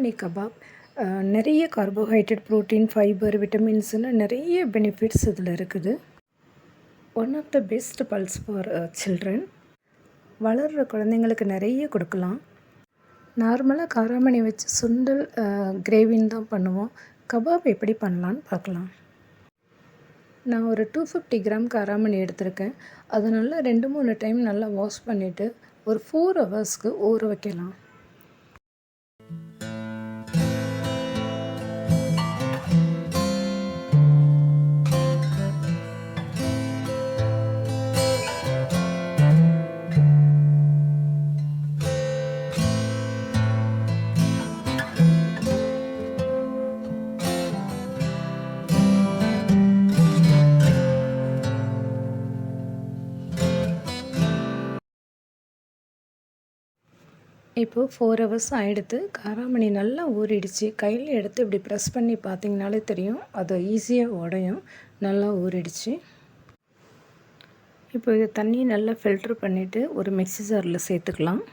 காராமணி கபாப் நிறைய carbohydrate, protein, fibre, விட்டமின்ஸ்னு நிறைய பெனிஃபிட்ஸ் இதில் இருக்குது. One of the best pulse for children. வளர்கிற குழந்தைங்களுக்கு நிறைய கொடுக்கலாம். நார்மலாக காராமணி வச்சு சுண்டல் கிரேவின்னு தான் பண்ணுவோம். கபாப் எப்படி பண்ணலான்னு பார்க்கலாம். நான் ஒரு 250 கிராம் காராமணி எடுத்திருக்கேன். அதை நல்லா 2-3 டைம் நல்லா வாஷ் பண்ணிவிட்டு ஒரு 4 ஹவர்ஸ்க்கு ஊற வைக்கலாம். இப்போது 4 ஹவர்ஸ் ஆகிடுத்து. காராமணி நல்லா ஊறிடுச்சு. கையில் எடுத்து இப்படி ப்ரெஸ் பண்ணி பார்த்திங்கனாலே தெரியும், அது ஈஸியாக உடையும். நல்லா ஊறிடுச்சு. இப்போ இது தண்ணி நல்லா ஃபில்ட்ரு பண்ணிவிட்டு ஒரு மிக்ஸி ஜாரில் சேர்த்துக்கலாம்.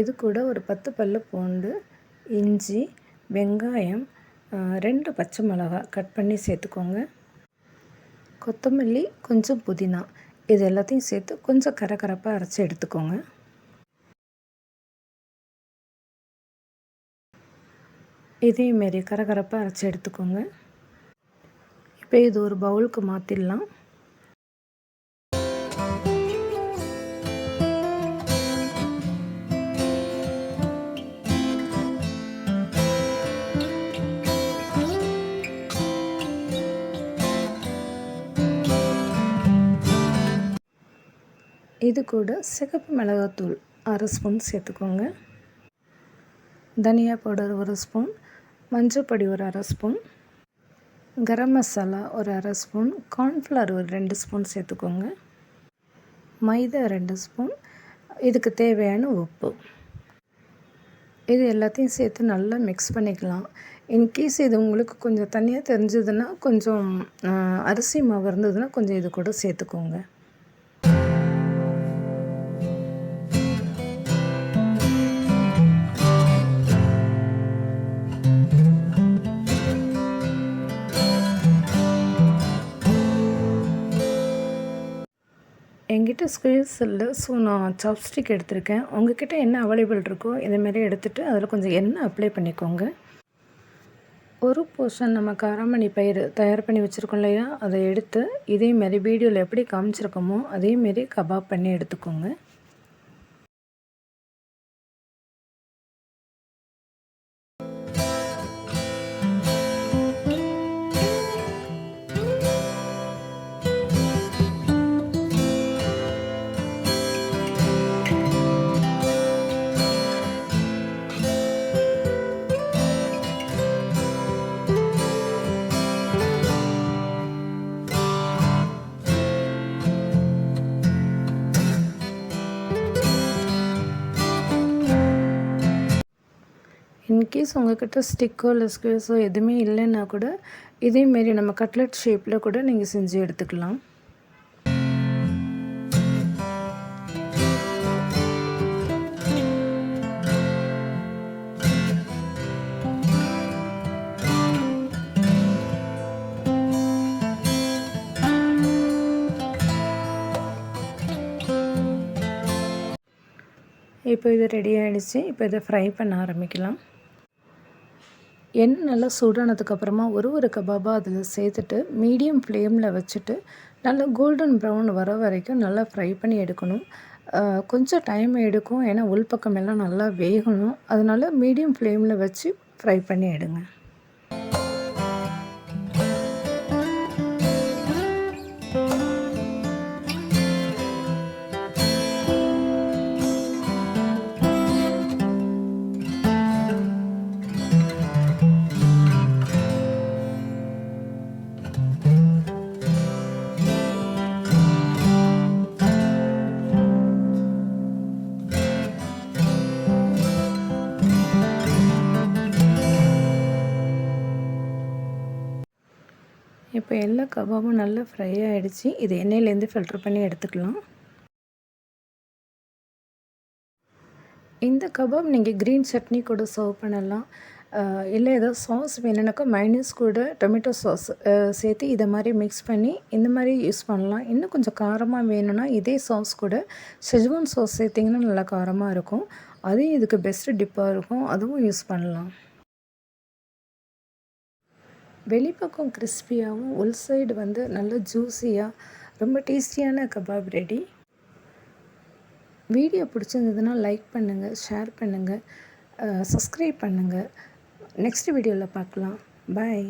இது கூட ஒரு 10 பல்லு பூண்டு, இஞ்சி, வெங்காயம், 2 பச்சை மிளகாய் கட் பண்ணி சேர்த்துக்கோங்க. கொத்தமல்லி, கொஞ்சம் புதினா, இது எல்லாத்தையும் சேர்த்து கொஞ்சம் கரகரப்பாக அரைச்சி எடுத்துக்கோங்க. இதேமாரி கரகரப்பாக அரைச்சி எடுத்துக்கோங்க. இப்போ இது ஒரு பவுலுக்கு மாற்றிடலாம். இது கூட சிகப்பு மிளகாத்தூள் 1/2 ஸ்பூன் சேர்த்துக்கோங்க. தனியா பவுடர் 1 ஸ்பூன், மஞ்சப்பொடி ஒரு 1/2 ஸ்பூன், கரம் மசாலா ஒரு 1/2 ஸ்பூன், கார்ன்ஃப்ளவர் ஒரு 2 ஸ்பூன் சேர்த்துக்கோங்க. மைதா 2 ஸ்பூன், இதுக்கு தேவையான உப்பு. இது எல்லாத்தையும் சேர்த்து நல்லா மிக்ஸ் பண்ணிக்கலாம். இன்கேஸ் இது உங்களுக்கு கொஞ்சம் தனியாக தெரிஞ்சதுன்னா, கொஞ்சம் அரிசி மாவு இருந்ததுன்னா கொஞ்சம் இது கூட சேர்த்துக்கோங்க. என்கிட்ட ஸ்குவீஸ் இல்லை, ஸோ நான் சாப்ஸ்டிக் எடுத்திருக்கேன். உங்ககிட்ட என்ன அவைலபிள் இருக்கோ இதேமாரி எடுத்துகிட்டு அதில் கொஞ்சம் எண்ணெய் அப்ளை பண்ணிக்கோங்க. ஒரு போர்ஷன் நம்ம காராமணி பயிர் தயார் பண்ணி வச்சுருக்கோம் இல்லையா, அதை எடுத்து இதேமாரி வீடியோவில் எப்படி காமிச்சிருக்கோமோ அதேமாரி கபாப் பண்ணி எடுத்துக்கோங்க. இன்கேஸ் உங்கள்கிட்ட ஸ்டிக்கோ இல்லை ஸ்குவீஸோ எதுவுமே இல்லைன்னா கூட இதேமாரி நம்ம கட்லெட் ஷேப்பில் கூட நீங்கள் செஞ்சு எடுத்துக்கலாம். இப்போ இது ரெடி ஆகிடுச்சு. இப்போ இதை ஃப்ரை பண்ண ஆரம்பிக்கலாம். எண்ணெய் நல்லா சூடானதுக்கப்புறமா ஒரு கபாபாக அதில் சேர்த்துட்டு மீடியம் ஃப்ளேமில் வச்சுட்டு நல்லா கோல்டன் ப்ரௌன் வர வரைக்கும் நல்லா ஃப்ரை பண்ணி எடுக்கணும். கொஞ்சம் டைம் எடுக்கும், ஏன்னா உள்பக்கம் எல்லாம் நல்லா வேகணும். அதனால் மீடியம் ஃப்ளேமில் வச்சு ஃப்ரை பண்ணி எடுங்க. இப்போ எல்லா கபாபும் நல்லா ஃப்ரை ஆகிடுச்சு. இது எண்ணெயிலேருந்து ஃபில்டர் பண்ணி எடுத்துக்கலாம். இந்த கபாப் நீங்கள் க்ரீன் சட்னி கூட சர்வ் பண்ணலாம். இல்லை ஏதாவது சாஸ் வேணும்னாக்கா மைனஸ் கூட டொமேட்டோ சாஸ் சேர்த்து இதை மாதிரி மிக்ஸ் பண்ணி இந்த மாதிரி யூஸ் பண்ணலாம். இன்னும் கொஞ்சம் காரமாக வேணும்னா இதே சாஸ் கூட ஷெஜ்வான் சாஸ் சேர்த்திங்கன்னா நல்லா காரமாக இருக்கும். அதுவும் இதுக்கு பெஸ்ட்டு டிப்பாக இருக்கும். அதுவும் யூஸ் பண்ணலாம். வெளிப்பக்கம் கிறிஸ்பியாகவும் உள் சைடு வந்து நல்ல ஜூஸியாக ரொம்ப டேஸ்டியான கபாப் ரெடி. வீடியோ பிடிச்சிருந்ததுன்னா லைக் பண்ணுங்கள், ஷேர் பண்ணுங்கள், சப்ஸ்கிரைப் பண்ணுங்கள். நெக்ஸ்ட் வீடியோவில் பார்க்கலாம். பாய்.